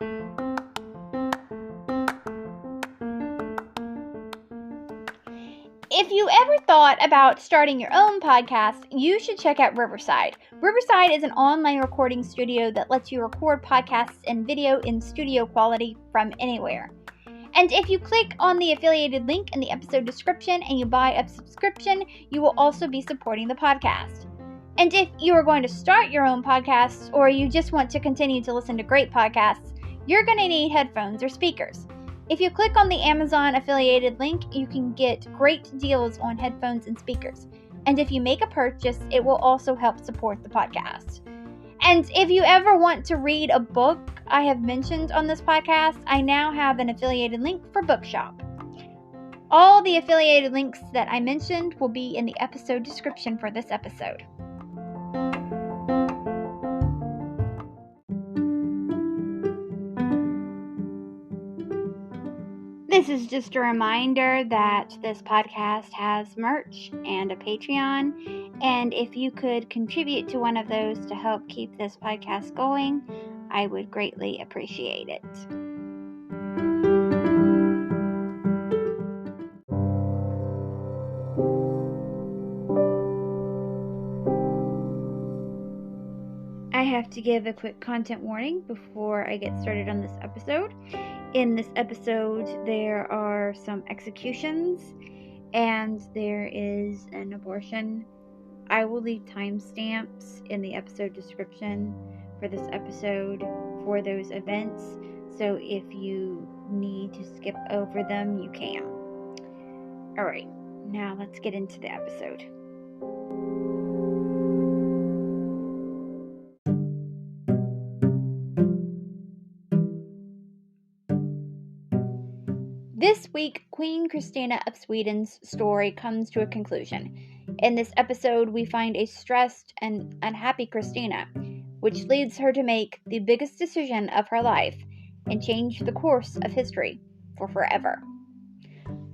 If you ever thought about starting your own podcast, you should check out Riverside. Riverside is an online recording studio that lets you record podcasts and video in studio quality from anywhere. And if you click on the affiliated link in the episode description and you buy a subscription, you will also be supporting the podcast. And if you are going to start your own podcast, or you just want to continue to listen to great podcasts, you're going to need headphones or speakers. If you click on the Amazon affiliated link, you can get great deals on headphones and speakers. And if you make a purchase, it will also help support the podcast. And if you ever want to read a book I have mentioned on this podcast, I now have an affiliated link for Bookshop. All the affiliated links that I mentioned will be in the episode description for this episode. This is just a reminder that this podcast has merch and a Patreon, and if you could contribute to one of those to help keep this podcast going, I would greatly appreciate it. I have to give a quick content warning before I get started on this episode. In this episode, there are some executions and there is an abortion. I will leave timestamps in the episode description for this episode for those events, so if you need to skip over them, you can. Alright, now let's get into the episode. This week, Queen Kristina of Sweden's story comes to a conclusion. In this episode, we find a stressed and unhappy Kristina, which leads her to make the biggest decision of her life and change the course of history for forever.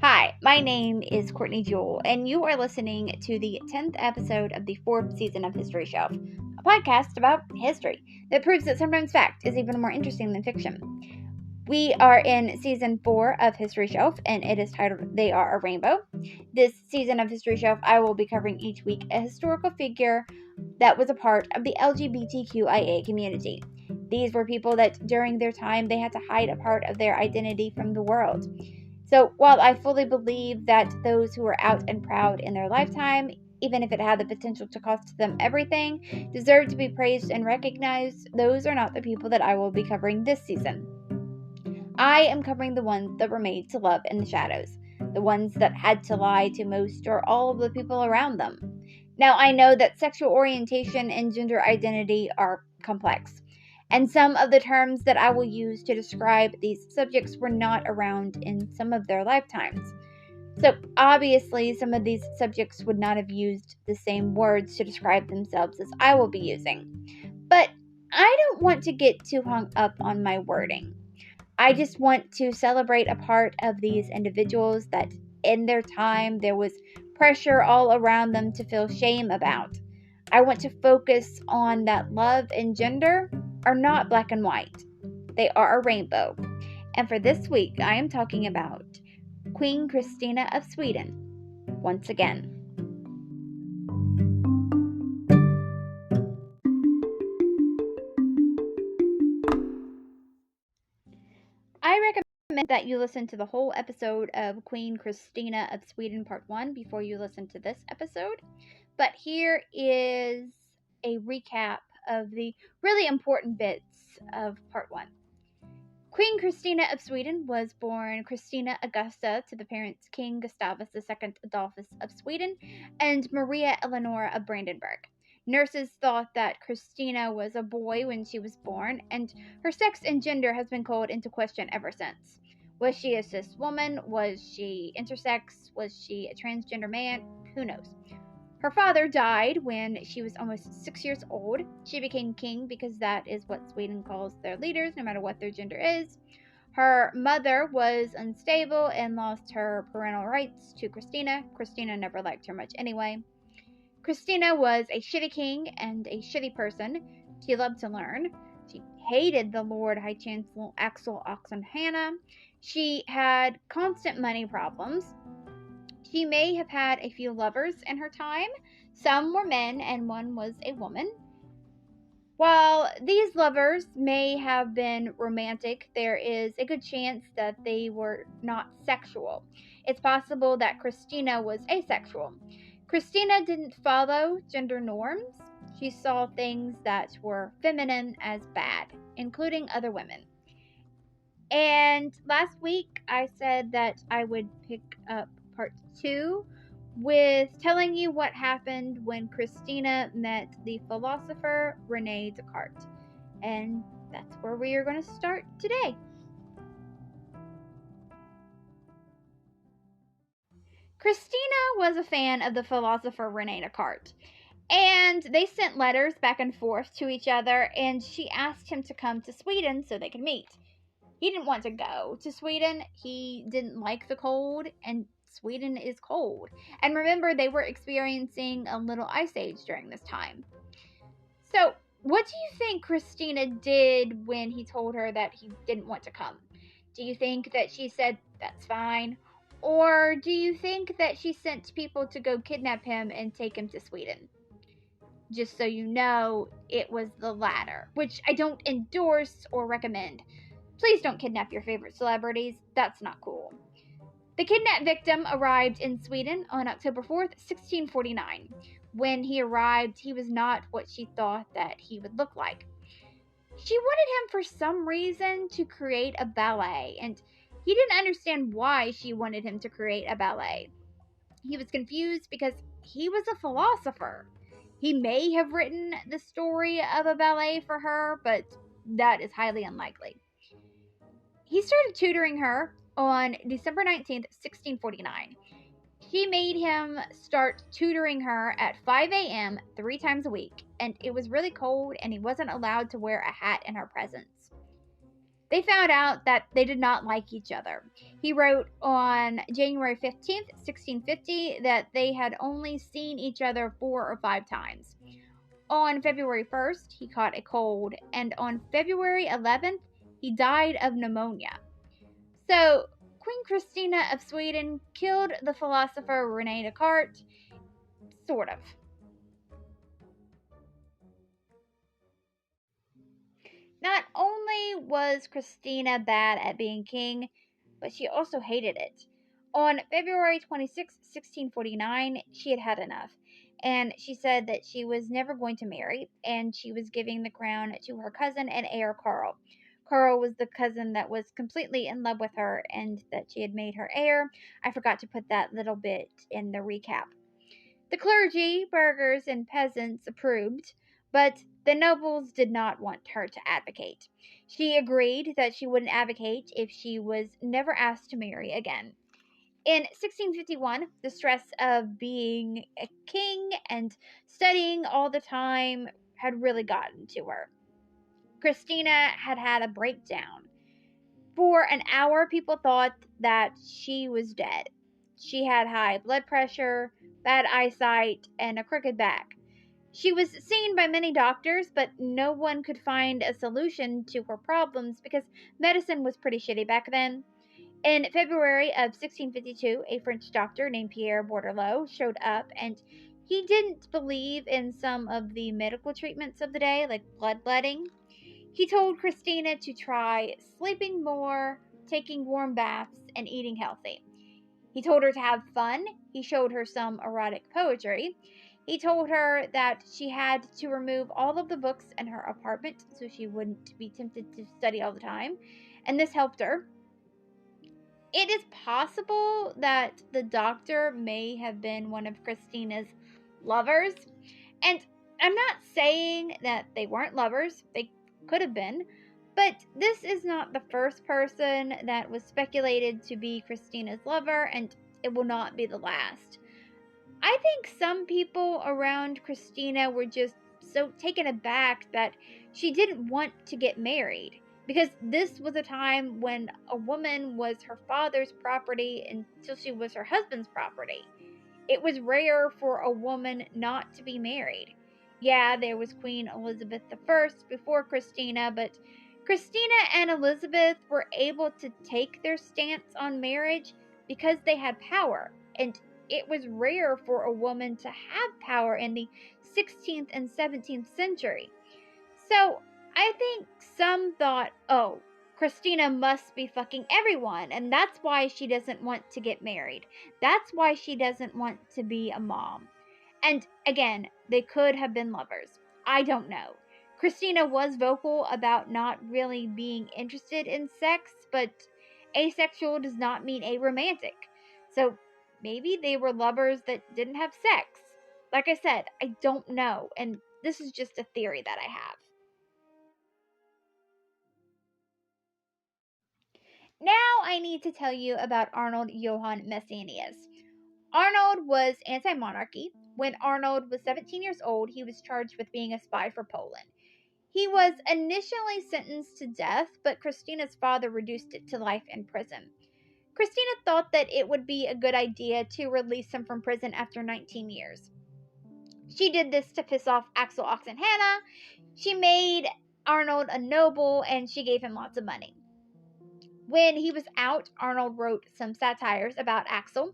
Hi, my name is Courtney Jewell, and you are listening to the 10th episode of the 4th season of History Shelf, a podcast about history that proves that sometimes fact is even more interesting than fiction. We are in season 4 of History Shelf, and it is titled They Are a Rainbow. This season of History Shelf, I will be covering each week a historical figure that was a part of the LGBTQIA community. These were people that during their time they had to hide a part of their identity from the world. So while I fully believe that those who are out and proud in their lifetime, even if it had the potential to cost them everything, deserve to be praised and recognized, those are not the people that I will be covering this season. I am covering the ones that were made to love in the shadows, the ones that had to lie to most or all of the people around them. Now, I know that sexual orientation and gender identity are complex, and some of the terms that I will use to describe these subjects were not around in some of their lifetimes. So, obviously, some of these subjects would not have used the same words to describe themselves as I will be using. But I don't want to get too hung up on my wording. I just want to celebrate a part of these individuals that in their time there was pressure all around them to feel shame about. I want to focus on that love and gender are not black and white. They are a rainbow. And for this week, I am talking about Queen Kristina of Sweden once again. I recommend that you listen to the whole episode of Queen Kristina of Sweden Part 1 before you listen to this episode. But here is a recap of the really important bits of Part 1. Queen Kristina of Sweden was born Kristina Augusta to the parents King Gustavus II Adolphus of Sweden and Maria Eleonora of Brandenburg. Nurses thought that Kristina was a boy when she was born, and her sex and gender has been called into question ever since. Was she a cis woman? Was she intersex? Was she a transgender man? Who knows? Her father died when she was almost 6 years old. She became king because that is what Sweden calls their leaders, no matter what their gender is. Her mother was unstable and lost her parental rights to Kristina. Kristina never liked her much anyway. Kristina was a shitty king and a shitty person. She loved to learn. She hated the Lord High Chancellor Axel Oxenhannah. She had constant money problems. She may have had a few lovers in her time. Some were men and one was a woman. While these lovers may have been romantic, there is a good chance that they were not sexual. It's possible that Kristina was asexual. Kristina didn't follow gender norms. She saw things that were feminine as bad, including other women. And last week I said that I would pick up part 2 with telling you what happened when Kristina met the philosopher Rene Descartes. And that's where we are going to start today. Kristina was a fan of the philosopher Rene Descartes, and they sent letters back and forth to each other, and she asked him to come to Sweden so they could meet. He didn't want to go to Sweden. He didn't like the cold, and Sweden is cold. And remember, they were experiencing a little ice age during this time. So, what do you think Kristina did when he told her that he didn't want to come? Do you think that she said, that's fine? Or do you think that she sent people to go kidnap him and take him to Sweden? Just so you know, it was the latter, which I don't endorse or recommend. Please don't kidnap your favorite celebrities. That's not cool. The kidnapped victim arrived in Sweden on October 4th, 1649. When he arrived, he was not what she thought that he would look like. She wanted him for some reason to create a ballet, and he didn't understand why she wanted him to create a ballet. He was confused because he was a philosopher. He may have written the story of a ballet for her, but that is highly unlikely. He started tutoring her on December 19th, 1649. She made him start tutoring her at 5 a.m. 3 times a week, and it was really cold and he wasn't allowed to wear a hat in her presence. They found out that they did not like each other. He wrote on January 15th, 1650 that they had only seen each other 4 or 5 times. On February 1st, he caught a cold, and on February 11th, he died of pneumonia. So, Queen Kristina of Sweden killed the philosopher Rene Descartes, sort of. Not only was Kristina bad at being king, but she also hated it. On February 26, 1649, she had had enough, and she said that she was never going to marry, and she was giving the crown to her cousin and heir Karl. Karl was the cousin that was completely in love with her and that she had made her heir. I forgot to put that little bit in the recap. The clergy, burghers, and peasants approved, but the nobles did not want her to advocate. She agreed that she wouldn't advocate if she was never asked to marry again. In 1651, the stress of being a king and studying all the time had really gotten to her. Kristina had had a breakdown. For an hour, people thought that she was dead. She had high blood pressure, bad eyesight, and a crooked back. She was seen by many doctors, but no one could find a solution to her problems because medicine was pretty shitty back then. In February of 1652, a French doctor named Pierre Bourdelot showed up, and he didn't believe in some of the medical treatments of the day, like bloodletting. He told Kristina to try sleeping more, taking warm baths, and eating healthy. He told her to have fun. He showed her some erotic poetry. He told her that she had to remove all of the books in her apartment so she wouldn't be tempted to study all the time, and this helped her. It is possible that the doctor may have been one of Kristina's lovers, and I'm not saying that they weren't lovers. They could have been, but this is not the first person that was speculated to be Kristina's lover, and it will not be the last. I think some people around Kristina were just so taken aback that she didn't want to get married, because this was a time when a woman was her father's property until she was her husband's property. It was rare for a woman not to be married. Yeah, there was Queen Elizabeth I before Kristina, but Kristina and Elizabeth were able to take their stance on marriage because they had power, and it was rare for a woman to have power in the 16th and 17th century. So I think some thought, oh, Kristina must be fucking everyone, and that's why she doesn't want to get married. That's why she doesn't want to be a mom. And again, they could have been lovers. I don't know. Kristina was vocal about not really being interested in sex, but asexual does not mean aromantic. So maybe they were lovers that didn't have sex. Like I said, I don't know, and this is just a theory that I have. Now I need to tell you about Arnold Johann Messenius. Arnold was anti-monarchy. When Arnold was 17 years old, he was charged with being a spy for Poland. He was initially sentenced to death, but Kristina's father reduced it to life in prison. Kristina thought that it would be a good idea to release him from prison after 19 years. She did this to piss off Axel Oxenhannah. She made Arnold a noble, and she gave him lots of money. When he was out, Arnold wrote some satires about Axel.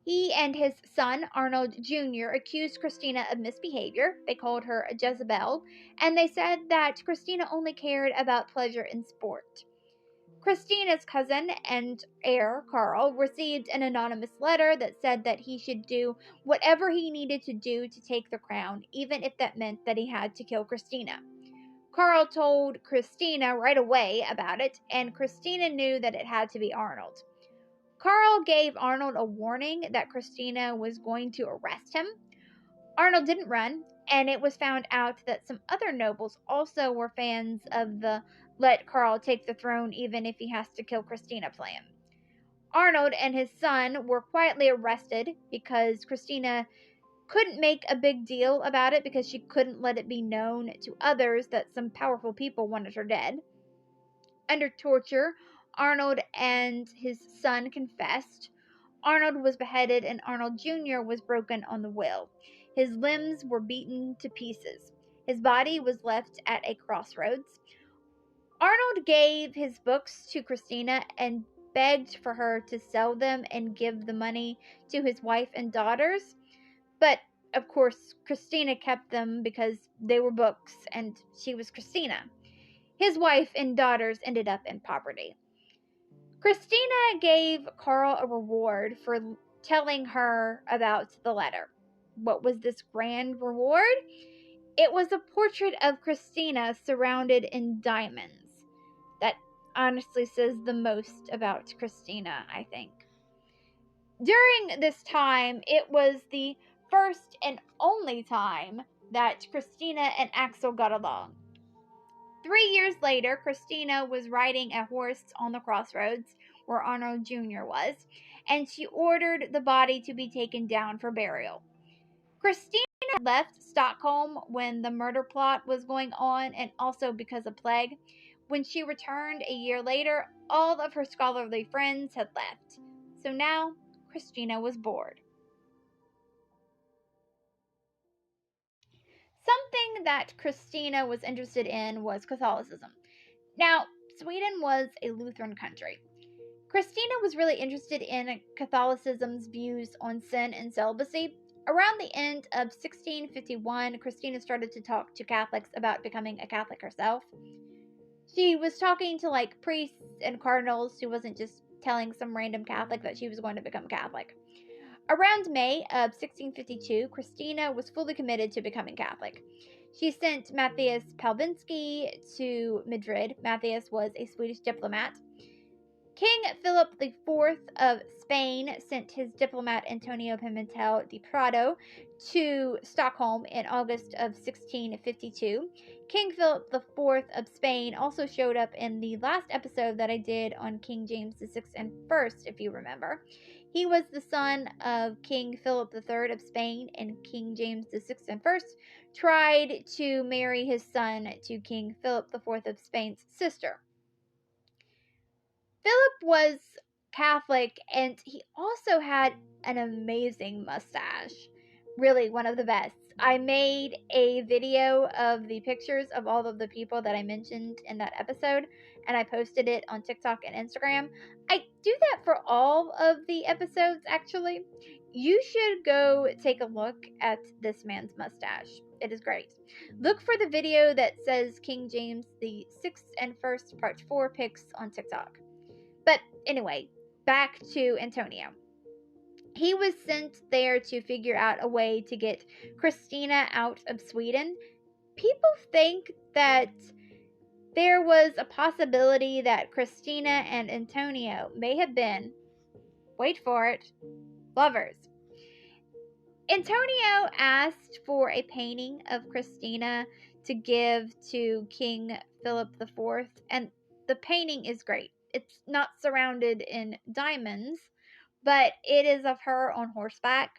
He and his son, Arnold Jr., accused Kristina of misbehavior. They called her a Jezebel, and they said that Kristina only cared about pleasure and sport. Kristina's cousin and heir, Karl, received an anonymous letter that said that he should do whatever he needed to do to take the crown, even if that meant that he had to kill Kristina. Karl told Kristina right away about it, and Kristina knew that it had to be Arnold. Karl gave Arnold a warning that Kristina was going to arrest him. Arnold didn't run, and it was found out that some other nobles also were fans of the let Karl take the throne even if he has to kill Kristina plan. Arnold and his son were quietly arrested because Kristina couldn't make a big deal about it because she couldn't let it be known to others that some powerful people wanted her dead. Under torture, Arnold and his son confessed. Arnold was beheaded and Arnold Jr. was broken on the wheel. His limbs were beaten to pieces. His body was left at a crossroads. Arnold gave his books to Kristina and begged for her to sell them and give the money to his wife and daughters. But, of course, Kristina kept them because they were books and she was Kristina. His wife and daughters ended up in poverty. Kristina gave Karl a reward for telling her about the letter. What was this grand reward? It was a portrait of Kristina surrounded in diamonds. That honestly says the most about Kristina, I think. During this time, it was the first and only time that Kristina and Axel got along. 3 years later, Kristina was riding a horse on the crossroads where Arnold Jr. was, and she ordered the body to be taken down for burial. Kristina left Stockholm when the murder plot was going on and also because of plague. When she returned a year later, all of her scholarly friends had left. So now, Kristina was bored. Something that Kristina was interested in was Catholicism. Now, Sweden was a Lutheran country. Kristina was really interested in Catholicism's views on sin and celibacy. Around the end of 1651, Kristina started to talk to Catholics about becoming a Catholic herself. She was talking to priests and cardinals. She wasn't just telling some random Catholic that she was going to become Catholic. Around May of 1652, Kristina was fully committed to becoming Catholic. She sent Matthias Palvinsky to Madrid. Matthias was a Swedish diplomat. King Philip IV of Spain sent his diplomat Antonio Pimentel de Prado to Stockholm in August of 1652. King Philip IV of Spain also showed up in the last episode that I did on King James VI and First, if you remember. He was the son of King Philip III of Spain, and King James VI and First tried to marry his son to King Philip IV of Spain's sister. Philip was Catholic, and he also had an amazing mustache. Really, one of the best. I made a video of the pictures of all of the people that I mentioned in that episode, and I posted it on TikTok and Instagram. I do that for all of the episodes, actually. You should go take a look at this man's mustache. It is great. Look for the video that says King James the 6th and 1st Part 4 pics on TikTok. But anyway, back to Antonio. He was sent there to figure out a way to get Kristina out of Sweden. People think that there was a possibility that Kristina and Antonio may have been, wait for it, lovers. Antonio asked for a painting of Kristina to give to King Philip IV, and the painting is great. It's not surrounded in diamonds, but it is of her on horseback.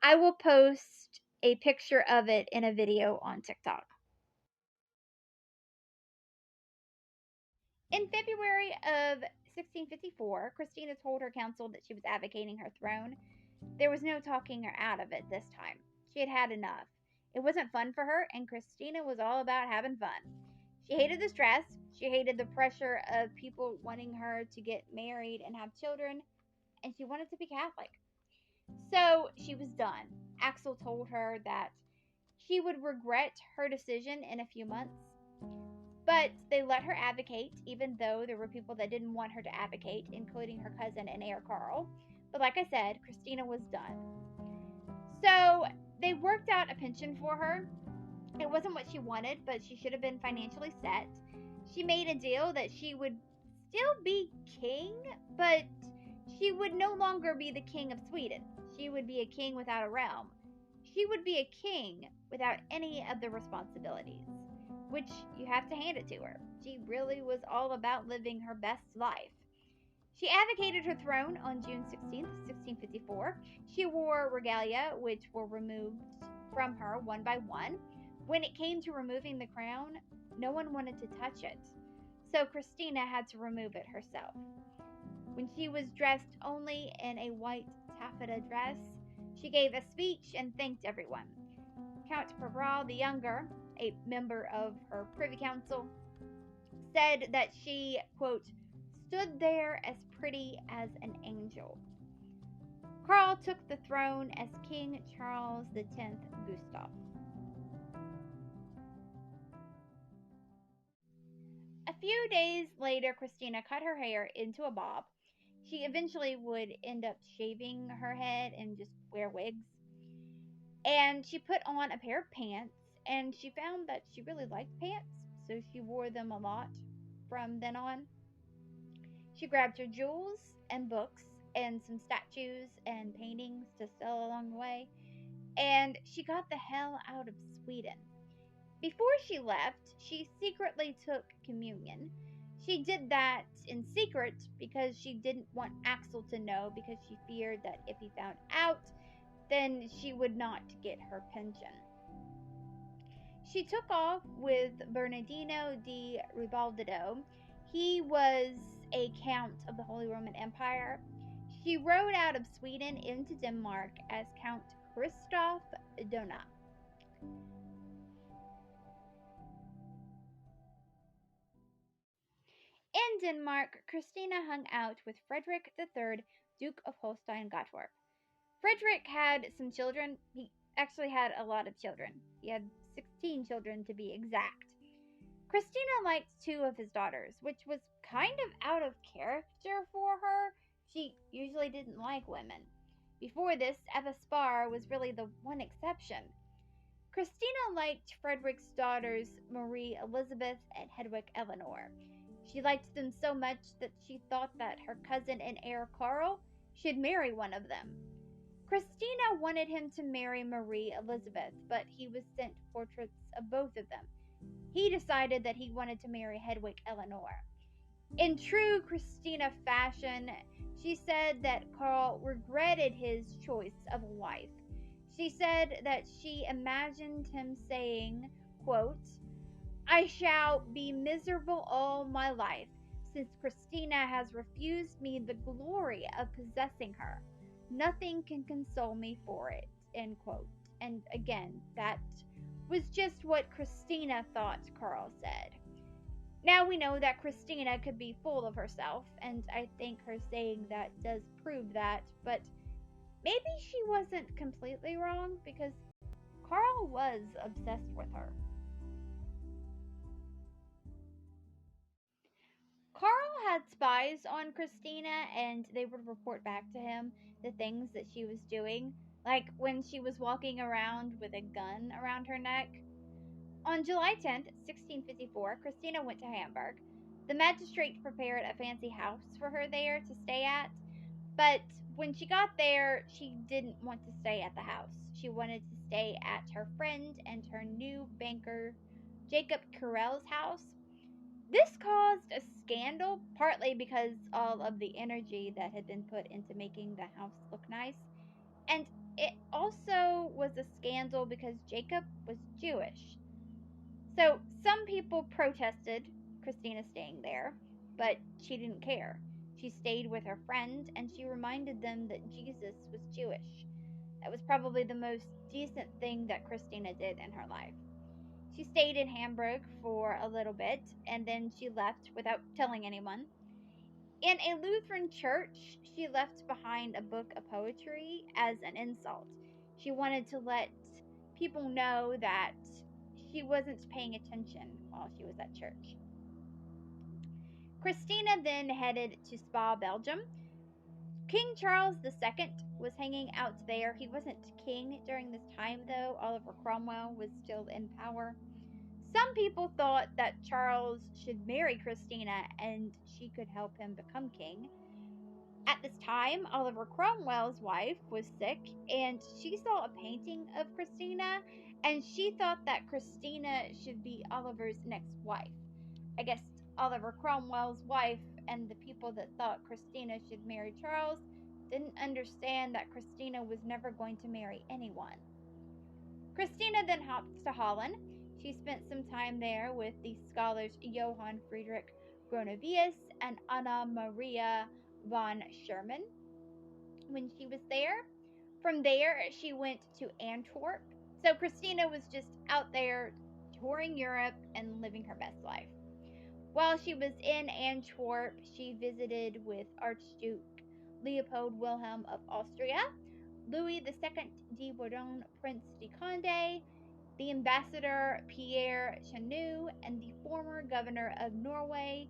I will post a picture of it in a video on TikTok. In February of 1654, Kristina told her council that she was advocating her throne. There was no talking her out of it this time. She had had enough. It wasn't fun for her, and Kristina was all about having fun. She hated the stress. She hated the pressure of people wanting her to get married and have children, and she wanted to be Catholic. So she was done. Axel told her that she would regret her decision in a few months, but they let her advocate, even though there were people that didn't want her to advocate, including her cousin and heir Carl. But like I said, Kristina was done. So they worked out a pension for her. It wasn't what she wanted, but she should have been financially set. She made a deal that she would still be king, but she would no longer be the king of Sweden. She would be a king without a realm. She would be a king without any of the responsibilities, which you have to hand it to her. She really was all about living her best life. She advocated her throne on June 16th, 1654. She wore regalia, which were removed from her one by one. When it came to removing the crown, no one wanted to touch it, so Kristina had to remove it herself. When she was dressed only in a white taffeta dress, she gave a speech and thanked everyone. Count Pabral the Younger, a member of her privy council, said that she, quote, stood there as pretty as an angel. Carl took the throne as King Charles X Gustav. A few days later, Kristina cut her hair into a bob. She eventually would end up shaving her head and just wear wigs. And she put on a pair of pants, and she found that she really liked pants, so she wore them a lot from then on. She grabbed her jewels and books and some statues and paintings to sell along the way, and she got the hell out of Sweden. Before she left, she secretly took communion. She did that in secret because she didn't want Axel to know, because she feared that if he found out, then she would not get her pension. She took off with Bernardino di Ribaldino. He was a count of the Holy Roman Empire. She rode out of Sweden into Denmark as Count Christoph Donat. In Denmark, Kristina hung out with Frederick III, Duke of Holstein-Gottorp. Frederick had some children. He actually had a lot of children. He had 16 children to be exact. Kristina liked 2 of his daughters, which was kind of out of character for her. She usually didn't like women. Before this, Eva Spar was really the one exception. Kristina liked Frederick's daughters, Marie Elizabeth and Hedwig Eleanor. She liked them so much that she thought that her cousin and heir Carl should marry one of them. Kristina wanted him to marry Marie Elizabeth, but he was sent portraits of both of them. He decided that he wanted to marry Hedwig Eleanor. In true Kristina fashion, she said that Carl regretted his choice of a wife. She said that she imagined him saying, quote, I shall be miserable all my life, since Kristina has refused me the glory of possessing her. Nothing can console me for it, end quote. And again, that was just what Kristina thought Carl said. Now we know that Kristina could be full of herself, and I think her saying that does prove that, but maybe she wasn't completely wrong because Carl was obsessed with her. Carl had spies on Kristina, and they would report back to him the things that she was doing, like when she was walking around with a gun around her neck. On July 10th, 1654, Kristina went to Hamburg. The magistrate prepared a fancy house for her there to stay at, but when she got there, she didn't want to stay at the house. She wanted to stay at her friend and her new banker, Jacob Carell's house. This caused a scandal, partly because all of the energy that had been put into making the house look nice, and it also was a scandal because Jacob was Jewish. So some people protested Kristina staying there, but she didn't care. She stayed with her friend and she reminded them that Jesus was Jewish. That was probably the most decent thing that Kristina did in her life. She stayed in Hamburg for a little bit and then she left without telling anyone. In a Lutheran church, she left behind a book of poetry as an insult. She wanted to let people know that she wasn't paying attention while she was at church. Kristina then headed to Spa, Belgium. King Charles II was hanging out there. He wasn't king during this time, though. Oliver Cromwell was still in power. Some people thought that Charles should marry Kristina and she could help him become king. At this time, Oliver Cromwell's wife was sick and she saw a painting of Kristina and she thought that Kristina should be Oliver's next wife. I guess Oliver Cromwell's wife and the people that thought Kristina should marry Charles didn't understand that Kristina was never going to marry anyone. Kristina then hopped to Holland. She spent some time there with the scholars Johann Friedrich Gronovius and Anna Maria von Sherman when she was there. From there, she went to Antwerp. So Kristina was just out there touring Europe and living her best life. While she was in Antwerp, she visited with Archduke Leopold Wilhelm of Austria, Louis II de Bourbon, Prince de Condé, the ambassador Pierre Chenu, and the former governor of Norway,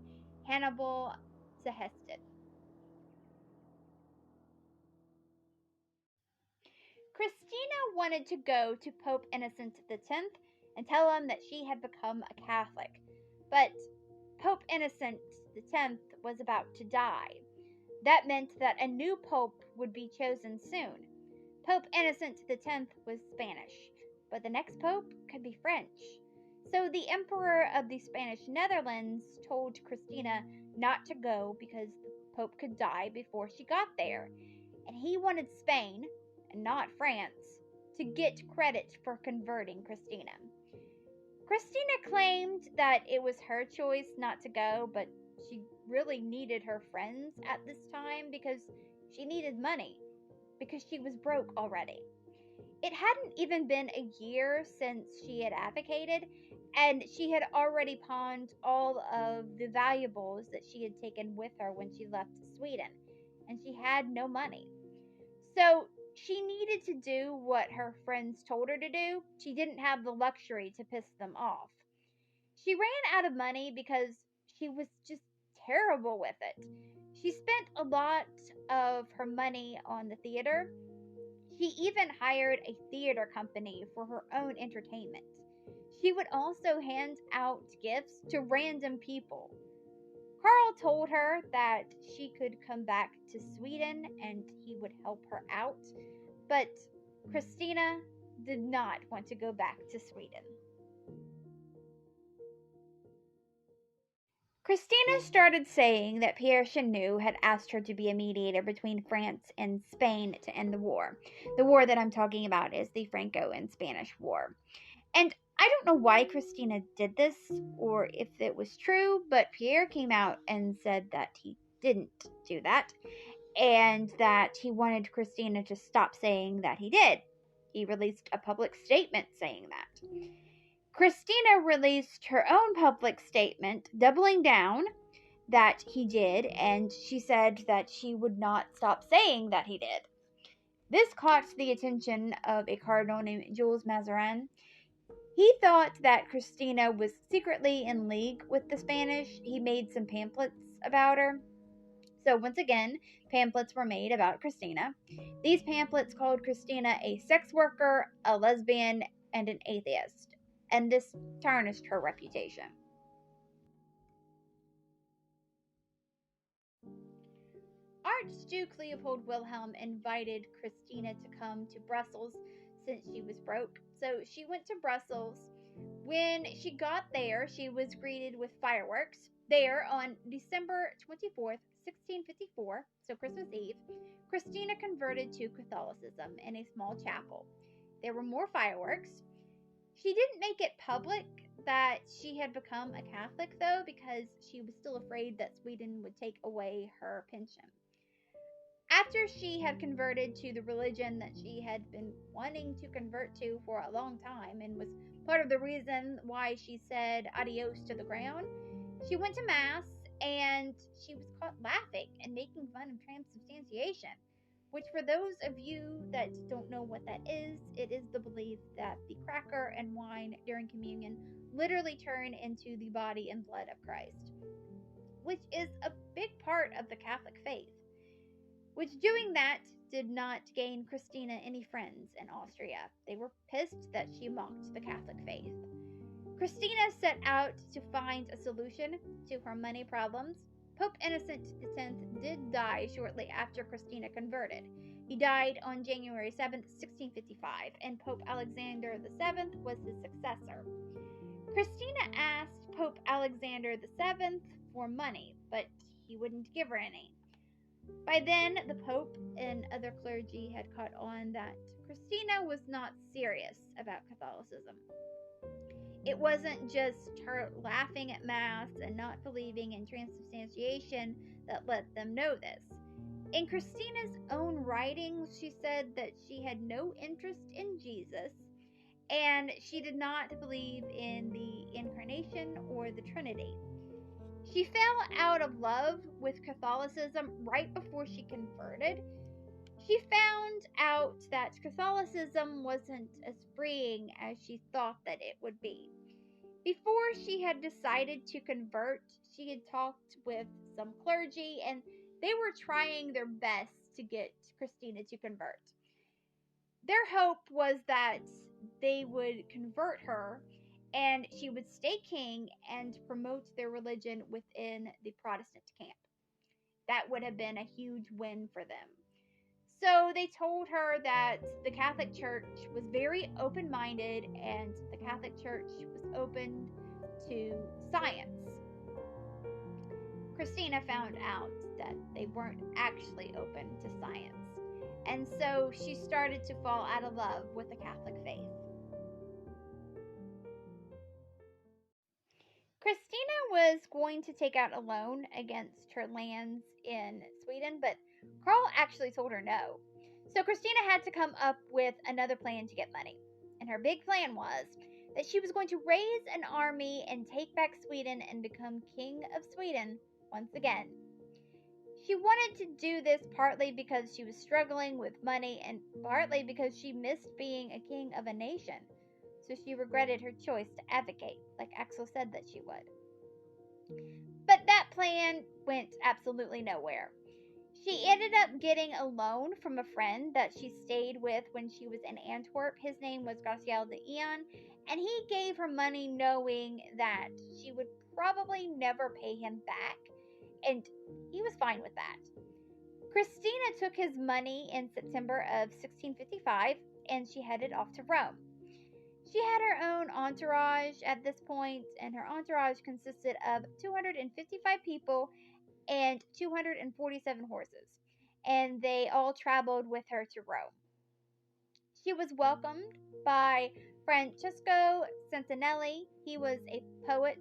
Hannibal Sehested. Kristina wanted to go to Pope Innocent X and tell him that she had become a Catholic, but Pope Innocent X was about to die. That meant that a new pope would be chosen soon. Pope Innocent X was Spanish, but the next pope could be French. So the Emperor of the Spanish Netherlands told Kristina not to go because the pope could die before she got there, and he wanted Spain, and not France, to get credit for converting Kristina. Kristina claimed that it was her choice not to go, but she really needed her friends at this time because she needed money, because she was broke already. It hadn't even been a year since she had advocated, and she had already pawned all of the valuables that she had taken with her when she left Sweden, and she had no money. So she needed to do what her friends told her to do. She didn't have the luxury to piss them off. She ran out of money because she was just terrible with it. She spent a lot of her money on the theater. She even hired a theater company for her own entertainment. She would also hand out gifts to random people. Carl told her that she could come back to Sweden and he would help her out, but Kristina did not want to go back to Sweden. Kristina started saying that Pierre Chenu had asked her to be a mediator between France and Spain to end the war. The war that I'm talking about is the Franco and Spanish War. And I don't know why Kristina did this or if it was true, but Pierre came out and said that he didn't do that and that he wanted Kristina to stop saying that he did. He released a public statement saying that. Kristina released her own public statement, doubling down that he did, and she said that she would not stop saying that he did. This caught the attention of a cardinal named Jules Mazarin. He thought that Kristina was secretly in league with the Spanish. He made some pamphlets about her. So once again, pamphlets were made about Kristina. These pamphlets called Kristina a sex worker, a lesbian, and an atheist, and this tarnished her reputation. Archduke Leopold Wilhelm invited Kristina to come to Brussels since she was broke. So she went to Brussels. When she got there, she was greeted with fireworks. There, on December 24th, 1654, so Christmas Eve, Kristina converted to Catholicism in a small chapel. There were more fireworks. She didn't make it public that she had become a Catholic, though, because she was still afraid that Sweden would take away her pension. After she had converted to the religion that she had been wanting to convert to for a long time and was part of the reason why she said adios to the crown, she went to Mass and she was caught laughing and making fun of transubstantiation, which for those of you that don't know what that is, it is the belief that the cracker and wine during communion literally turn into the body and blood of Christ, which is a big part of the Catholic faith. Which doing that did not gain Kristina any friends in Austria. They were pissed that she mocked the Catholic faith. Kristina set out to find a solution to her money problems. Pope Innocent X did die shortly after Kristina converted. He died on January 7th, 1655, and Pope Alexander VII was his successor. Kristina asked Pope Alexander VII for money, but he wouldn't give her any. By then, the Pope and other clergy had caught on that Kristina was not serious about Catholicism. It wasn't just her laughing at Mass and not believing in transubstantiation that let them know this. In Kristina's own writings, she said that she had no interest in Jesus and she did not believe in the Incarnation or the Trinity. She fell out of love with Catholicism right before she converted. She found out that Catholicism wasn't as freeing as she thought that it would be. Before she had decided to convert, she had talked with some clergy and they were trying their best to get Kristina to convert. Their hope was that they would convert her and she would stay king and promote their religion within the Protestant camp. That would have been a huge win for them. So they told her that the Catholic Church was very open-minded and the Catholic Church was open to science. Kristina found out that they weren't actually open to science. And so she started to fall out of love with the Catholic faith. Kristina was going to take out a loan against her lands in Sweden, but Carl actually told her no. So Kristina had to come up with another plan to get money. And her big plan was that she was going to raise an army and take back Sweden and become king of Sweden once again. She wanted to do this partly because she was struggling with money and partly because she missed being a king of a nation. So she regretted her choice to advocate, like Axel said that she would. But that plan went absolutely nowhere. She ended up getting a loan from a friend that she stayed with when she was in Antwerp. His name was Graciel de Ion, and he gave her money knowing that she would probably never pay him back, and he was fine with that. Kristina took his money in September of 1655, and she headed off to Rome. She had her own entourage at this point, and her entourage consisted of 255 people and 247 horses, and they all traveled with her to Rome. She was welcomed by Francesco Santinelli. He was a poet,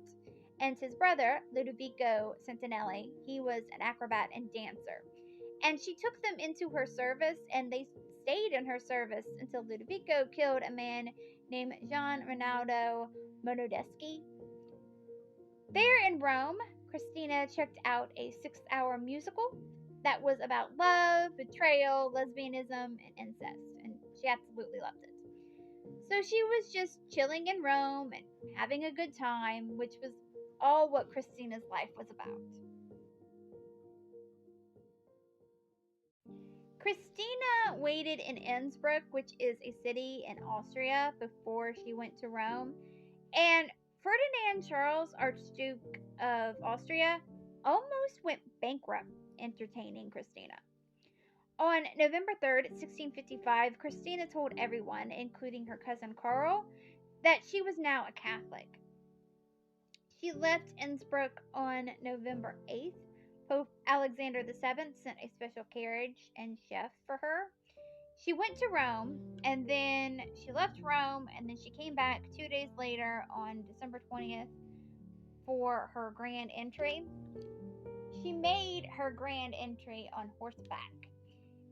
and his brother, Ludovico Santinelli, he was an acrobat and dancer. And she took them into her service, and they stayed in her service until Ludovico killed a man named Gian Rinaldo Monodeschi. There in Rome, Kristina checked out a 6-hour musical that was about love, betrayal, lesbianism, and incest, and she absolutely loved it. So she was just chilling in Rome and having a good time, which was all what Kristina's life was about. Kristina waited in Innsbruck, which is a city in Austria, before she went to Rome, and Ferdinand Charles, Archduke of Austria, almost went bankrupt entertaining Kristina. On November 3rd, 1655, Kristina told everyone, including her cousin Karl, that she was now a Catholic. She left Innsbruck on November 8th. Pope Alexander VII sent a special carriage and chef for her. She went to Rome, and then she left Rome, and then she came back 2 days later on December 20th for her grand entry. She made her grand entry on horseback.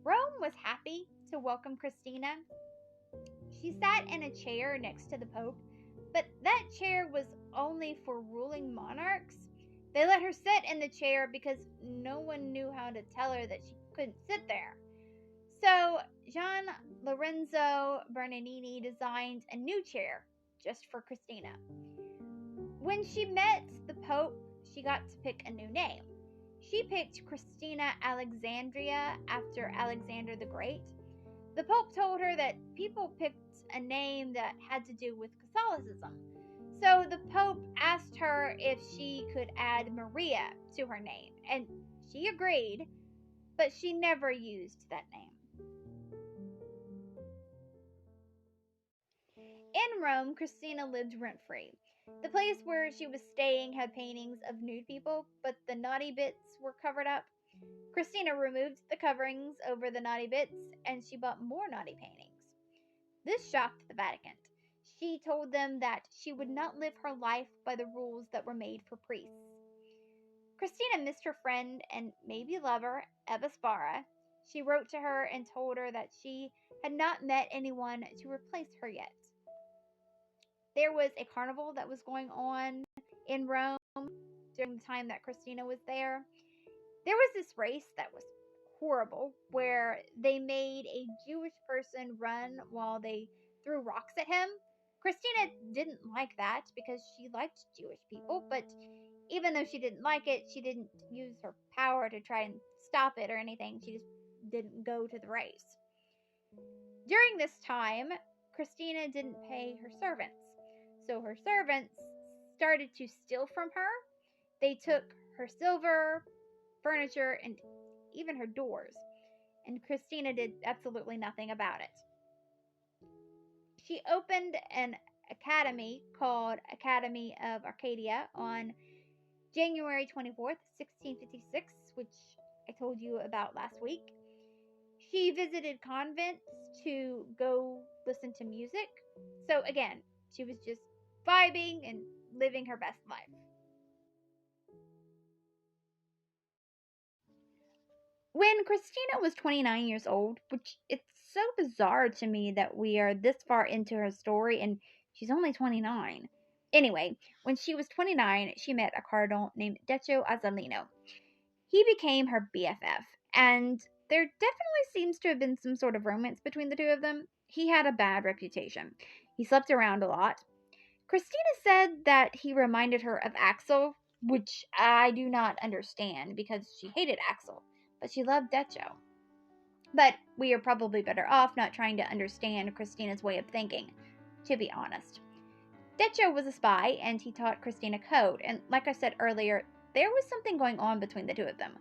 Rome was happy to welcome Kristina. She sat in a chair next to the Pope, but that chair was only for ruling monarchs. They let her sit in the chair because no one knew how to tell her that she couldn't sit there. So Gian Lorenzo Bernardini designed a new chair just for Kristina. When she met the Pope, she got to pick a new name. She picked Kristina Alexandria after Alexander the Great. The Pope told her that people picked a name that had to do with Catholicism. So the Pope asked her if she could add Maria to her name, and she agreed, but she never used that name. In Rome, Kristina lived rent-free. The place where she was staying had paintings of nude people, but the naughty bits were covered up. Kristina removed the coverings over the naughty bits, and she bought more naughty paintings. This shocked the Vatican. She told them that she would not live her life by the rules that were made for priests. Kristina missed her friend and maybe lover, Eva Sparra. She wrote to her and told her that she had not met anyone to replace her yet. There was a carnival that was going on in Rome during the time that Kristina was there. There was this race that was horrible where they made a Jewish person run while they threw rocks at him. Kristina didn't like that because she liked Jewish people, but even though she didn't like it, she didn't use her power to try and stop it or anything. She just didn't go to the race. During this time, Kristina didn't pay her servants. So her servants started to steal from her. They took her silver, furniture, and even her doors. And Kristina did absolutely nothing about it. She opened an academy called Academy of Arcadia on January 24th, 1656, which I told you about last week. She visited convents to go listen to music. So again, she was just vibing and living her best life. When Kristina was 29 years old, which it's so bizarre to me that we are this far into her story and she's only 29. Anyway, when she was 29, she met a cardinal named Deccio Azzolino. He became her BFF, and there definitely seems to have been some sort of romance between the two of them. He had a bad reputation. He slept around a lot. Kristina said that he reminded her of Axel, which I do not understand because she hated Axel, but she loved Deccio. But we are probably better off not trying to understand Kristina's way of thinking, to be honest. Deccio was a spy, and he taught Kristina code, and like I said earlier, there was something going on between the two of them.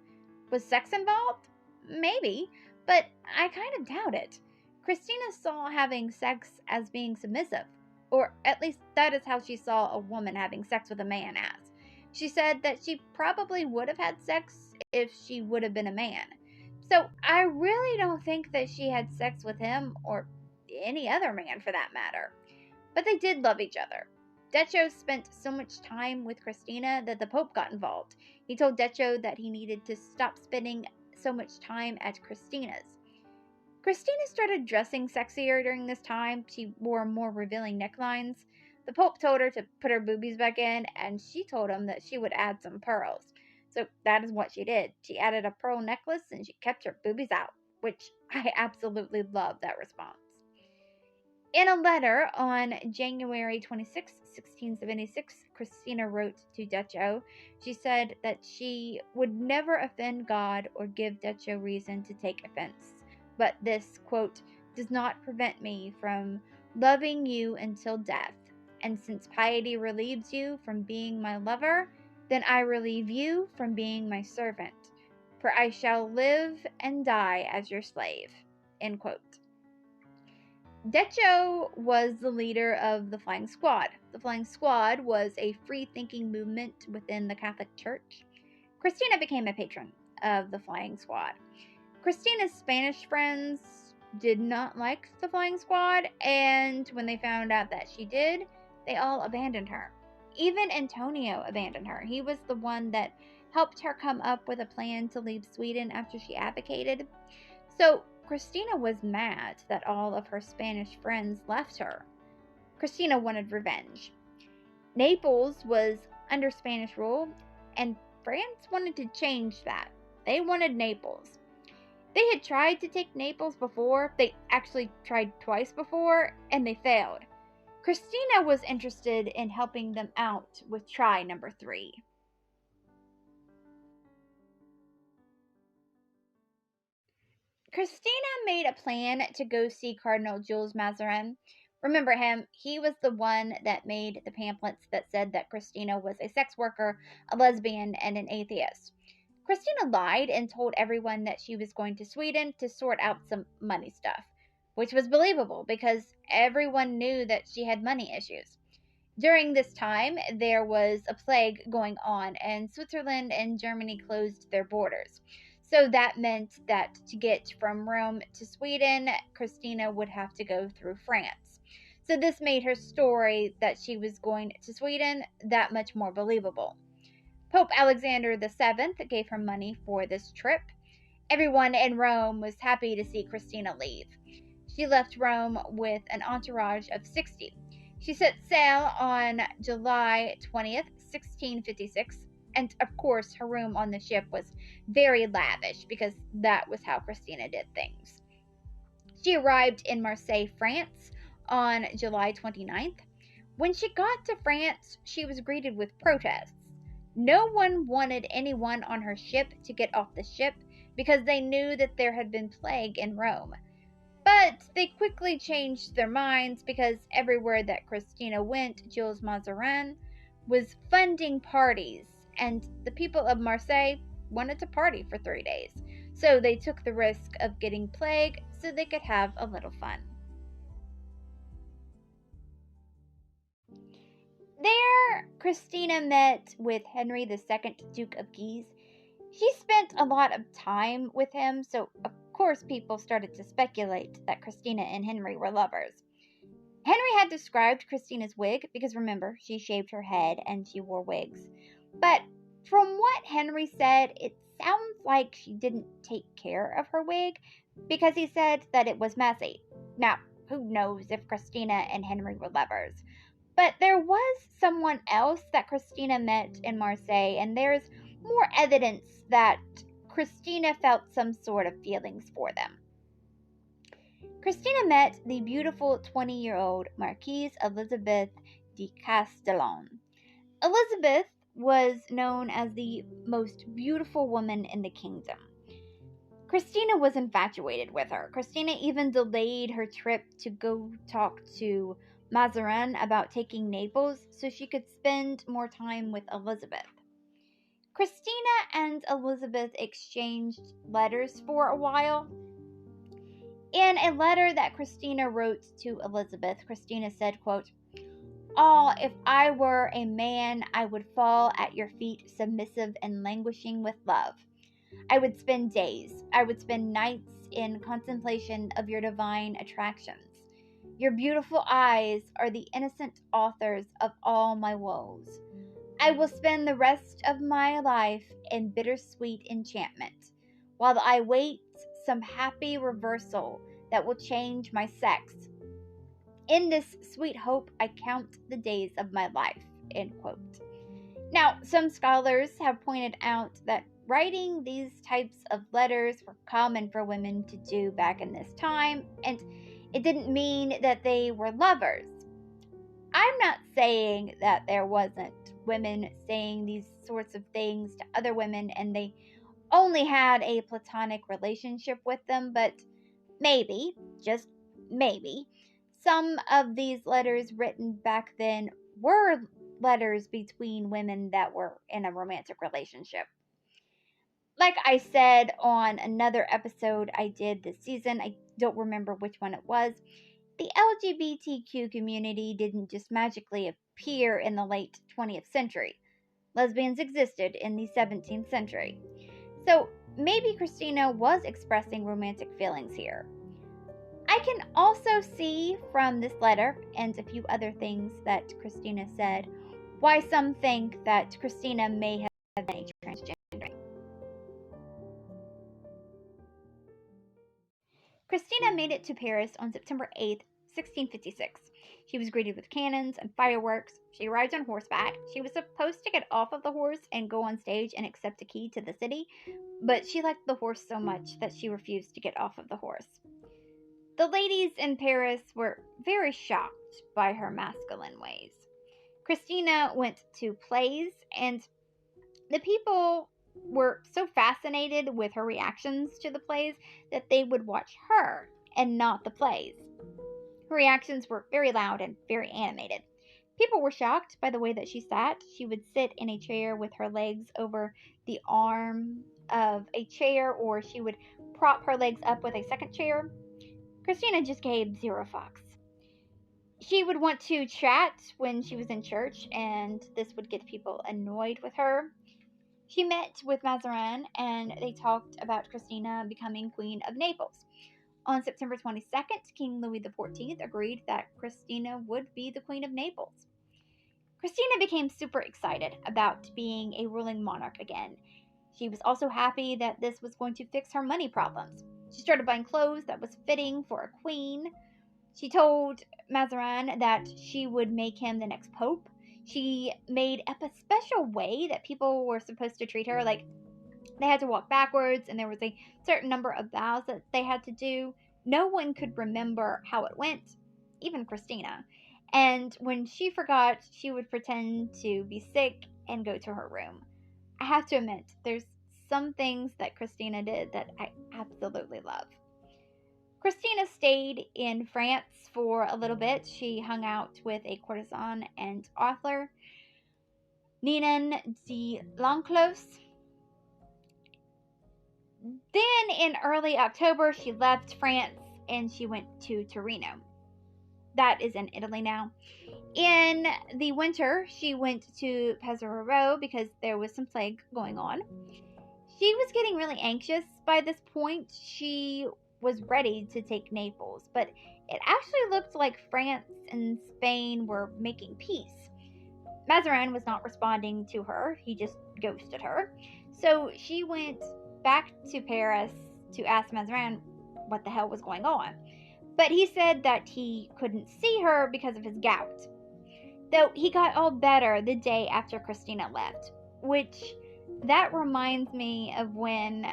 Was sex involved? Maybe, but I kind of doubt it. Kristina saw having sex as being submissive, or at least that is how she saw a woman having sex with a man as. She said that she probably would have had sex if she would have been a man. So I really don't think that she had sex with him, or any other man for that matter. But they did love each other. Deccio spent so much time with Kristina that the Pope got involved. He told Deccio that he needed to stop spending so much time at Kristina's. Kristina started dressing sexier during this time. She wore more revealing necklines. The Pope told her to put her boobies back in, and she told him that she would add some pearls. So that is what she did. She added a pearl necklace and she kept her boobies out, which I absolutely love that response. In a letter on January 26, 1676, Kristina wrote to Duccio. She said that she would never offend God or give Duccio reason to take offense, but this, quote, does not prevent me from loving you until death. And since piety relieves you from being my lover, then I relieve you from being my servant, for I shall live and die as your slave, end quote. Duccio was the leader of the Flying Squad. The Flying Squad was a free-thinking movement within the Catholic Church. Kristina became a patron of the Flying Squad. Kristina's Spanish friends did not like the Flying Squad, and when they found out that she did, they all abandoned her. Even Antonio abandoned her. He was the one that helped her come up with a plan to leave Sweden after she abdicated. So Kristina was mad that all of her Spanish friends left her. Kristina wanted revenge. Naples was under Spanish rule, and France wanted to change that. They wanted Naples. They had tried to take Naples before. They actually tried twice before, and they failed. Kristina was interested in helping them out with try number 3. Kristina made a plan to go see Cardinal Jules Mazarin. Remember him? He was the one that made the pamphlets that said that Kristina was a sex worker, a lesbian, and an atheist. Kristina lied and told everyone that she was going to Sweden to sort out some money stuff, which was believable because everyone knew that she had money issues. During this time, there was a plague going on, and Switzerland and Germany closed their borders. So that meant that to get from Rome to Sweden, Kristina would have to go through France. So this made her story that she was going to Sweden that much more believable. Pope Alexander VII gave her money for this trip. Everyone in Rome was happy to see Kristina leave. She left Rome with an entourage of 60. She set sail on July 20th, 1656, and of course her room on the ship was very lavish because that was how Kristina did things. She arrived in Marseille, France on July 29th. When she got to France, she was greeted with protests. No one wanted anyone on her ship to get off the ship because they knew that there had been plague in Rome. But they quickly changed their minds because everywhere that Kristina went, Jules Mazarin was funding parties, and the people of Marseille wanted to party for 3 days. So they took the risk of getting plague so they could have a little fun. There, Kristina met with Henry II, Duke of Guise. She spent a lot of time with him, so of course people started to speculate that Kristina and Henry were lovers. Henry had described Kristina's wig, because remember, she shaved her head and she wore wigs. But from what Henry said, it sounds like she didn't take care of her wig, because he said that it was messy. Now, who knows if Kristina and Henry were lovers? But there was someone else that Kristina met in Marseille, and there's more evidence that Kristina felt some sort of feelings for them. Kristina met the beautiful 20-year-old Marquise Elizabeth de Castellon. Elizabeth was known as the most beautiful woman in the kingdom. Kristina was infatuated with her. Kristina even delayed her trip to go talk to Mazarin about taking Naples so she could spend more time with Elizabeth. Kristina and Elizabeth exchanged letters for a while. In a letter that Kristina wrote to Elizabeth, Kristina said, quote, "Ah, if I were a man, I would fall at your feet submissive and languishing with love. I would spend days, I would spend nights in contemplation of your divine attractions. Your beautiful eyes are the innocent authors of all my woes. I will spend the rest of my life in bittersweet enchantment, while I wait some happy reversal that will change my sex. In this sweet hope, I count the days of my life." End quote. Now, some scholars have pointed out that writing these types of letters were common for women to do back in this time, and it didn't mean that they were lovers. I'm not saying that there wasn't women saying these sorts of things to other women and they only had a platonic relationship with them, but maybe, just maybe, some of these letters written back then were letters between women that were in a romantic relationship. Like I said on another episode I did this season, I don't remember which one it was, the LGBTQ community didn't just magically appear in the late 20th century. Lesbians existed in the 17th century. So maybe Kristina was expressing romantic feelings here. I can also see from this letter and a few other things that Kristina said why some think that Kristina may have been a transgender. Kristina made it to Paris on September 8th, 1656. She was greeted with cannons and fireworks. She arrived on horseback. She was supposed to get off of the horse and go on stage and accept a key to the city, but she liked the horse so much that she refused to get off of the horse. The ladies in Paris were very shocked by her masculine ways. Kristina went to plays, and the people were so fascinated with her reactions to the plays that they would watch her and not the plays. Her reactions were very loud and very animated. People were shocked by the way that she sat. She would sit in a chair with her legs over the arm of a chair, or she would prop her legs up with a second chair. Kristina just gave zero fucks. She would want to chat when she was in church, and this would get people annoyed with her. She met with Mazarin, and they talked about Kristina becoming Queen of Naples. On September 22nd, King Louis XIV agreed that Kristina would be the Queen of Naples. Kristina became super excited about being a ruling monarch again. She was also happy that this was going to fix her money problems. She started buying clothes that was fitting for a queen. She told Mazarin that she would make him the next pope. She made up a special way that people were supposed to treat her. Like, they had to walk backwards, and there was a certain number of bows that they had to do. No one could remember how it went, even Kristina. And when she forgot, she would pretend to be sick and go to her room. I have to admit, there's some things that Kristina did that I absolutely love. Kristina stayed in France for a little bit. She hung out with a courtesan and author, Ninon de L'Enclos. Then in early October, she left France and she went to Torino. That is in Italy now. In the winter, she went to Pesaro because there was some plague going on. She was getting really anxious by this point. She was ready to take Naples, but it actually looked like France and Spain were making peace. Mazarin was not responding to her. He just ghosted her. So she went back to Paris to ask Mazarin what the hell was going on. But he said that he couldn't see her because of his gout. Though he got all better the day after Kristina left, which that reminds me of when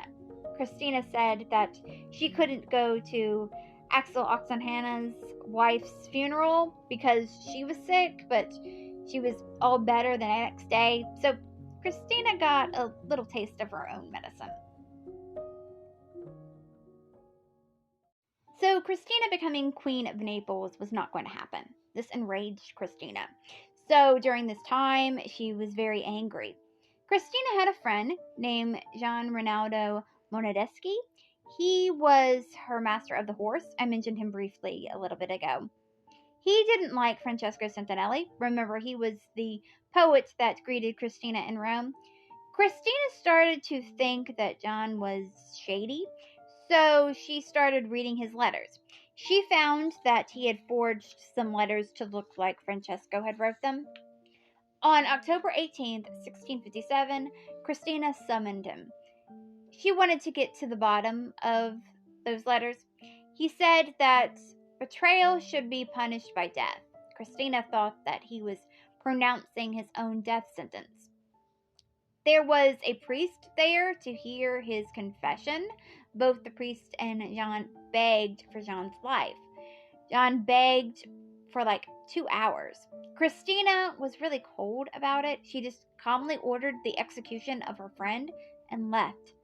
Kristina said that she couldn't go to Axel Oxenhannah's wife's funeral because she was sick, but she was all better the next day. So Kristina got a little taste of her own medicine. So Kristina becoming Queen of Naples was not going to happen. This enraged Kristina. So during this time, she was very angry. Kristina had a friend named Gian Rinaldo Monadeschi. He was her master of the horse. I mentioned him briefly a little bit ago. He didn't like Francesco Santinelli. Remember, he was the poet that greeted Kristina in Rome. Kristina started to think that John was shady, so she started reading his letters. She found that he had forged some letters to look like Francesco had wrote them. On October 18th, 1657, Kristina summoned him. She wanted to get to the bottom of those letters. He said that betrayal should be punished by death. Kristina thought that he was pronouncing his own death sentence. There was a priest there to hear his confession. Both the priest and Jean begged for Jean's life. Jean begged for like 2 hours. Kristina was really cold about it. She just calmly ordered the execution of her friend and left.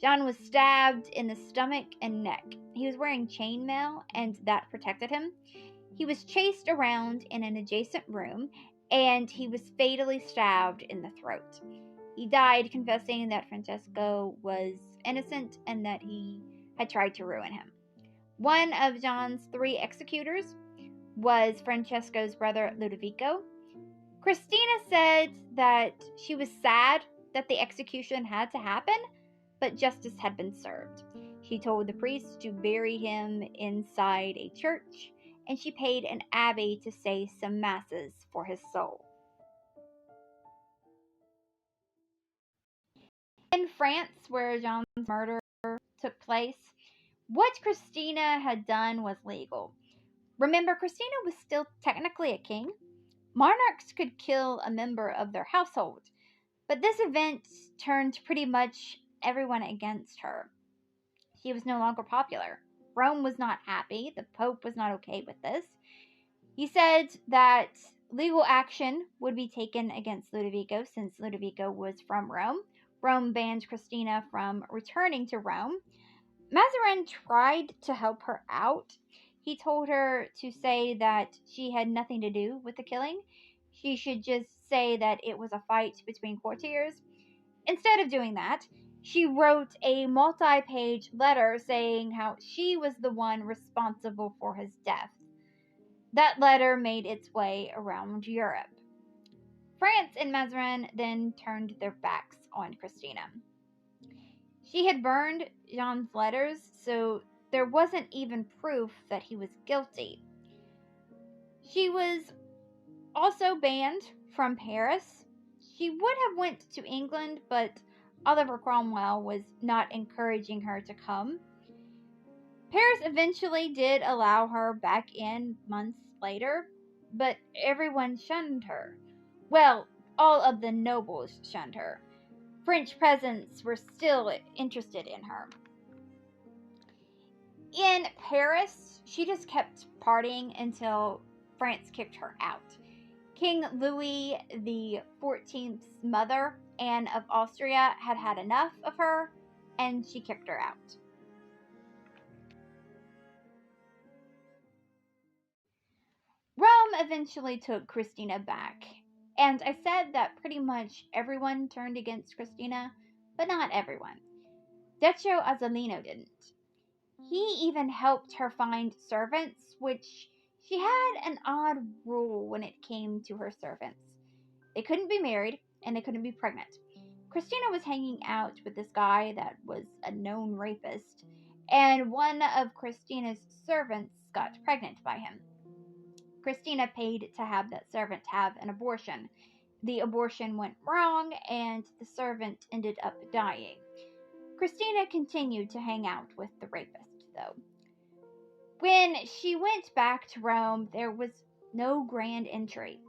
Jean was stabbed in the stomach and neck. He was wearing chainmail, and that protected him. He was chased around in an adjacent room, and he was fatally stabbed in the throat. He died confessing that Francesco was innocent and that he had tried to ruin him. One of Jean's 3 executors was Francesco's brother Ludovico. Kristina said that she was sad that the execution had to happen, but justice had been served. She told the priest to bury him inside a church, and she paid an abbey to say some masses for his soul. In France, where Jean's murder took place, what Kristina had done was legal. Remember, Kristina was still technically a king. Monarchs could kill a member of their household, but this event turned pretty much everyone against her. She was no longer popular. Rome was not happy. The Pope was not okay with this. He said that legal action would be taken against Ludovico since Ludovico was from Rome. Rome banned Kristina from returning to Rome. Mazarin tried to help her out. He told her to say that she had nothing to do with the killing. She should just say that it was a fight between courtiers. Instead of doing that, she wrote a multi-page letter saying how she was the one responsible for his death. That letter made its way around Europe. France and Mazarin then turned their backs on Kristina. She had burned Jean's letters, so there wasn't even proof that he was guilty. She was also banned from Paris. She would have went to England, but Oliver Cromwell was not encouraging her to come. Paris eventually did allow her back in months later, but everyone shunned her. Well, all of the nobles shunned her. French peasants were still interested in her. In Paris, she just kept partying until France kicked her out. King Louis XIV's mother, Anne of Austria, had had enough of her, and she kicked her out. Rome eventually took Kristina back, and I said that pretty much everyone turned against Kristina, but not everyone. Deccio Azzolino didn't. He even helped her find servants, which she had an odd rule when it came to her servants. They couldn't be married, and they couldn't be pregnant. Kristina was hanging out with this guy that was a known rapist, and one of Kristina's servants got pregnant by him. Kristina paid to have that servant have an abortion. The abortion went wrong, and the servant ended up dying. Kristina continued to hang out with the rapist, though. When she went back to Rome, there was no grand entry.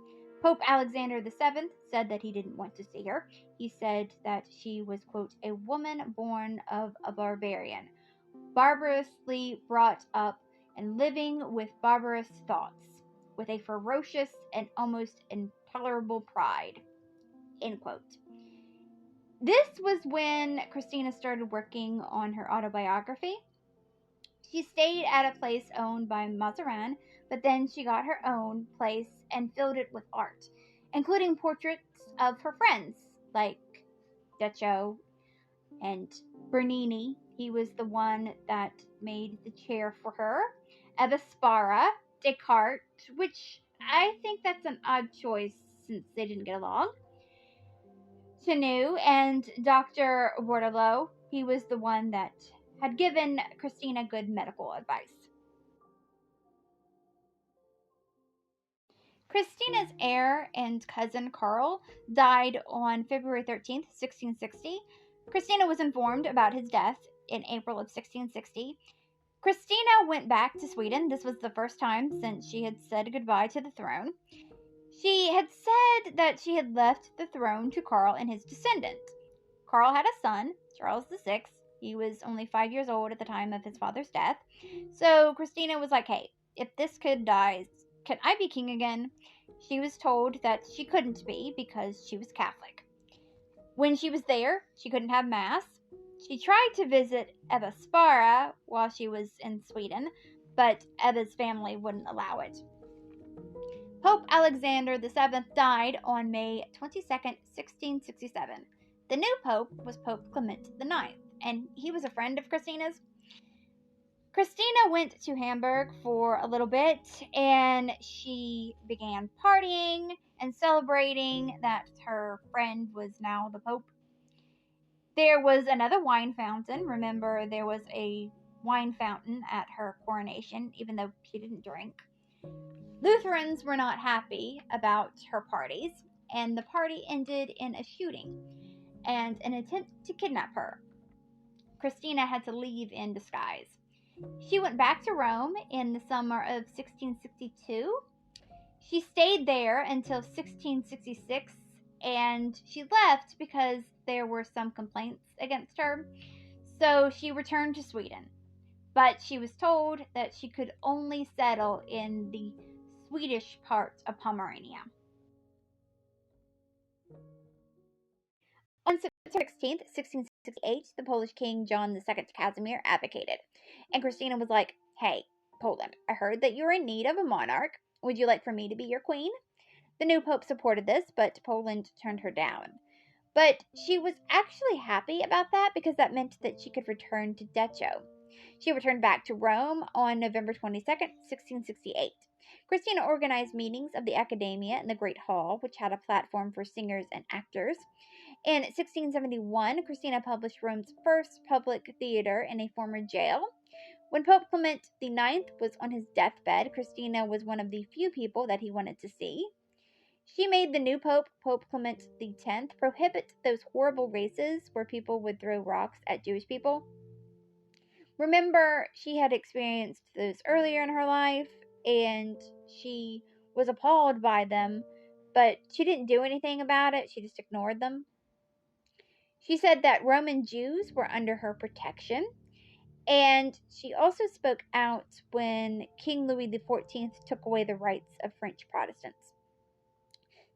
Pope Alexander VII said that he didn't want to see her. He said that she was, quote, a woman born of a barbarian, barbarously brought up and living with barbarous thoughts, with a ferocious and almost intolerable pride, end quote. This was when Kristina started working on her autobiography. She stayed at a place owned by Mazarin, but then she got her own place and filled it with art, including portraits of her friends like Deccio and Bernini. He was the one that made the chair for her. Eva Spara, Descartes, which I think that's an odd choice since they didn't get along. Chenu and Dr. Bordelot. He was the one that had given Kristina good medical advice. Kristina's heir and cousin Karl died on February 13th, 1660. Kristina was informed about his death in April of 1660. Kristina went back to Sweden. This was the first time since she had said goodbye to the throne. She had said that she had left the throne to Karl and his descendant. Karl had a son, Charles VI. He was only 5 years old at the time of his father's death. So Kristina was like, hey, if this kid dies, can I be king again? She was told that she couldn't be because she was Catholic. When she was there, she couldn't have Mass. She tried to visit Ebba Spara while she was in Sweden, but Ebba's family wouldn't allow it. Pope Alexander VII died on May 22, 1667. The new pope was Pope Clement IX, and he was a friend of Kristina's. Kristina went to Hamburg for a little bit, and she began partying and celebrating that her friend was now the pope. There was another wine fountain. Remember, there was a wine fountain at her coronation, even though she didn't drink. Lutherans were not happy about her parties, and the party ended in a shooting and an attempt to kidnap her. Kristina had to leave in disguise. She went back to Rome in the summer of 1662. She stayed there until 1666, and she left because there were some complaints against her. So she returned to Sweden, but she was told that she could only settle in the Swedish part of Pomerania. On September 16th, 1668, the Polish king John II Casimir abdicated, and Kristina was like, hey, Poland, I heard that you're in need of a monarch. Would you like for me to be your queen? The new pope supported this, but Poland turned her down. But she was actually happy about that because that meant that she could return to Dachau. She returned back to Rome on November 22nd, 1668. Kristina organized meetings of the Academia in the Great Hall, which had a platform for singers and actors. In 1671, Kristina published Rome's first public theater in a former jail. When Pope Clement IX was on his deathbed, Kristina was one of the few people that he wanted to see. She made the new pope, Pope Clement X, prohibit those horrible races where people would throw rocks at Jewish people. Remember, she had experienced those earlier in her life, and she was appalled by them, but she didn't do anything about it. She just ignored them. She said that Roman Jews were under her protection, and she also spoke out when King Louis XIV took away the rights of French Protestants.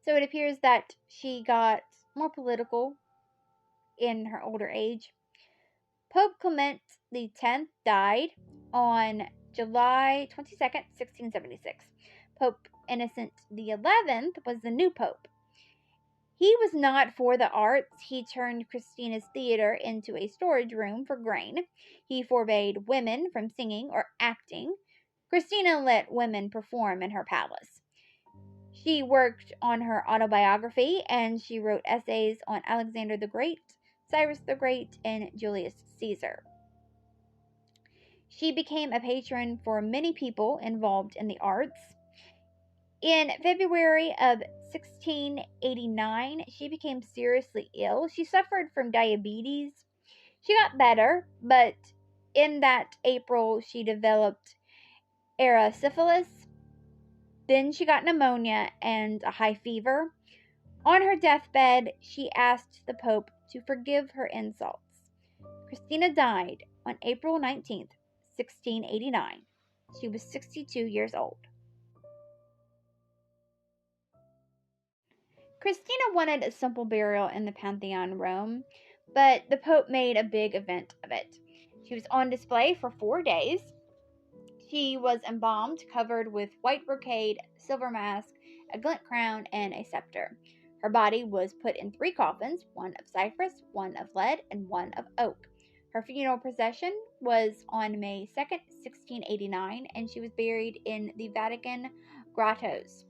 So it appears that she got more political in her older age. Pope Clement X died on July 22nd, 1676. Pope Innocent XI was the new pope. He was not for the arts. He turned Kristina's theater into a storage room for grain. He forbade women from singing or acting. Kristina let women perform in her palace. She worked on her autobiography, and she wrote essays on Alexander the Great, Cyrus the Great, and Julius Caesar. She became a patron for many people involved in the arts. In February of 1689, she became seriously ill. She suffered from diabetes. She got better, but in that April, she developed erysipelas. Then she got pneumonia and a high fever. On her deathbed, she asked the Pope to forgive her insults. Kristina died on April 19th, 1689. She was 62 years old. Kristina wanted a simple burial in the Pantheon, Rome, but the Pope made a big event of it. She was on display for 4 days. She was embalmed, covered with white brocade, silver mask, a glint crown, and a scepter. Her body was put in 3 coffins, one of cypress, one of lead, and one of oak. Her funeral procession was on May 2nd, 1689, and she was buried in the Vatican grottos.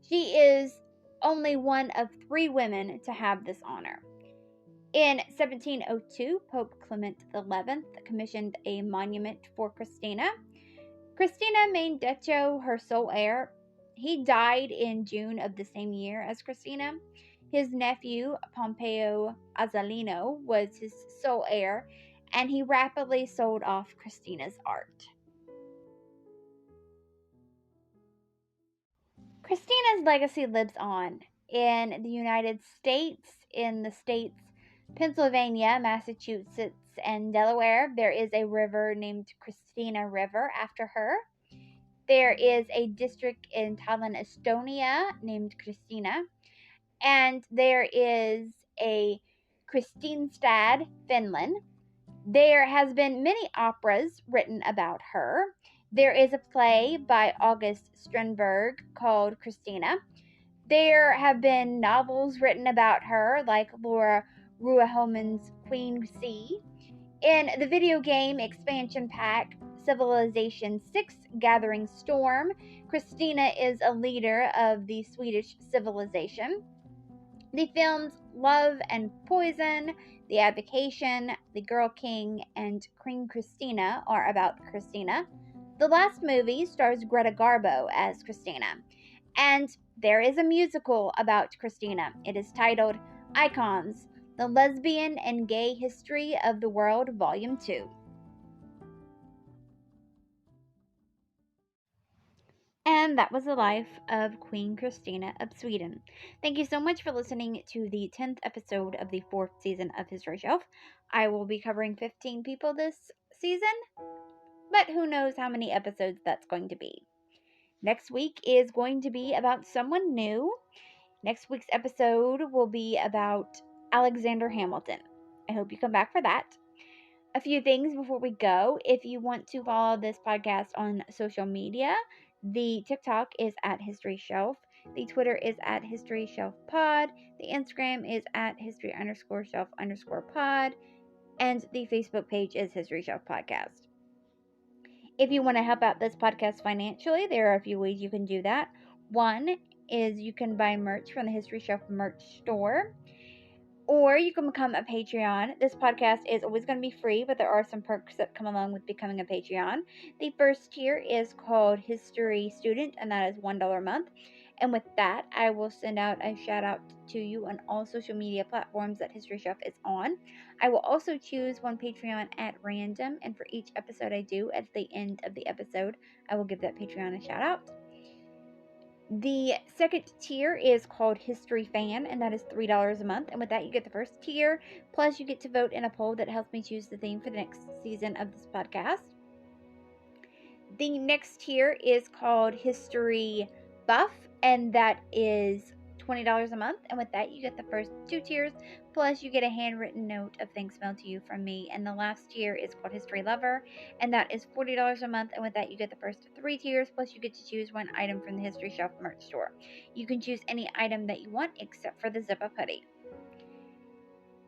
She is only one of 3 women to have this honor. In 1702, Pope Clement XI commissioned a monument for Kristina. Kristina made Dachau her sole heir. He died in June of the same year as Kristina. His nephew, Pompeo Azzolino, was his sole heir, and he rapidly sold off Kristina's art. Kristina's legacy lives on in the United States, in the states Pennsylvania, Massachusetts, and Delaware. There is a river named Kristina River after her. There is a district in Tallinn, Estonia named Kristina. And there is a Kristinestad, Finland. There has been many operas written about her. There is a play by August Strindberg called Kristina. There have been novels written about her, like Laura Ruehlmann's Queen C. In the video game expansion pack Civilization 6 Gathering Storm, Kristina is a leader of the Swedish civilization. The films Love and Poison, The Abdication, The Girl King, and Queen Kristina are about Kristina. The last movie stars Greta Garbo as Kristina. And there is a musical about Kristina. It is titled Icons, The Lesbian and Gay History of the World, Volume 2. And that was the life of Queen Kristina of Sweden. Thank you so much for listening to the 10th episode of the 4th season of History Shelf. I will be covering 15 people this season, but who knows how many episodes that's going to be. Next week is going to be about someone new. Next week's episode will be about Alexander Hamilton. I hope you come back for that. A few things before we go. If you want to follow this podcast on social media, the TikTok is at History Shelf. The Twitter is at History Shelf Pod. The Instagram is at History_Shelf_pod. And the Facebook page is History Shelf Podcast. If you want to help out this podcast financially, there are a few ways you can do that. One is you can buy merch from the History Shelf merch store, or you can become a Patreon. This podcast is always going to be free, but there are some perks that come along with becoming a Patreon. The first tier is called History Student, and that is $1 a month. And with that, I will send out a shout out to you on all social media platforms that History Shelf is on. I will also choose one Patreon at random, and for each episode I do, at the end of the episode, I will give that Patreon a shout out. The second tier is called History Fan, and that is $3 a month. And with that, you get the first tier, plus you get to vote in a poll that helps me choose the theme for the next season of this podcast. The next tier is called History Buff, and that is $20 a month. And with that, you get the first 2 tiers, plus you get a handwritten note of thanks mailed to you from me. And the last tier is called History Lover, and that is $40 a month. And with that, you get the first 3 tiers, plus you get to choose one item from the History Shelf merch store. You can choose any item that you want except for the zip-up hoodie.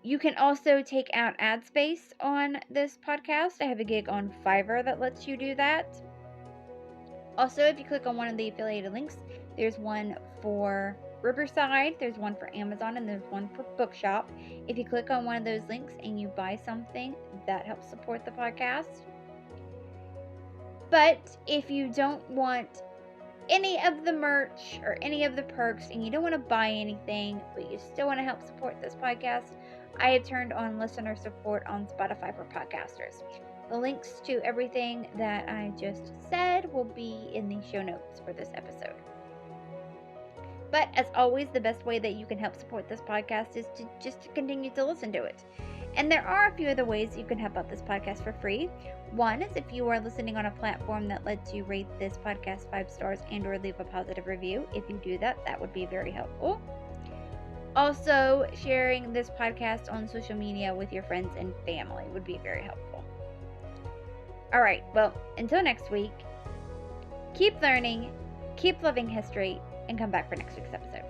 You can also take out ad space on this podcast. I have a gig on Fiverr that lets you do that. Also, if you click on one of the affiliated links, there's one for Riverside, there's one for Amazon, and there's one for Bookshop. If you click on one of those links and you buy something, that helps support the podcast. But if you don't want any of the merch or any of the perks, and you don't want to buy anything, but you still want to help support this podcast, I have turned on listener support on Spotify for podcasters. The links to everything that I just said will be in the show notes for this episode. But as always, the best way that you can help support this podcast is to just continue to listen to it. And there are a few other ways you can help out this podcast for free. One is if you are listening on a platform that lets you rate this podcast 5 stars and or leave a positive review. If you do that, that would be very helpful. Also, sharing this podcast on social media with your friends and family would be very helpful. Alright, well, until next week, keep learning, keep loving history, and come back for next week's episode.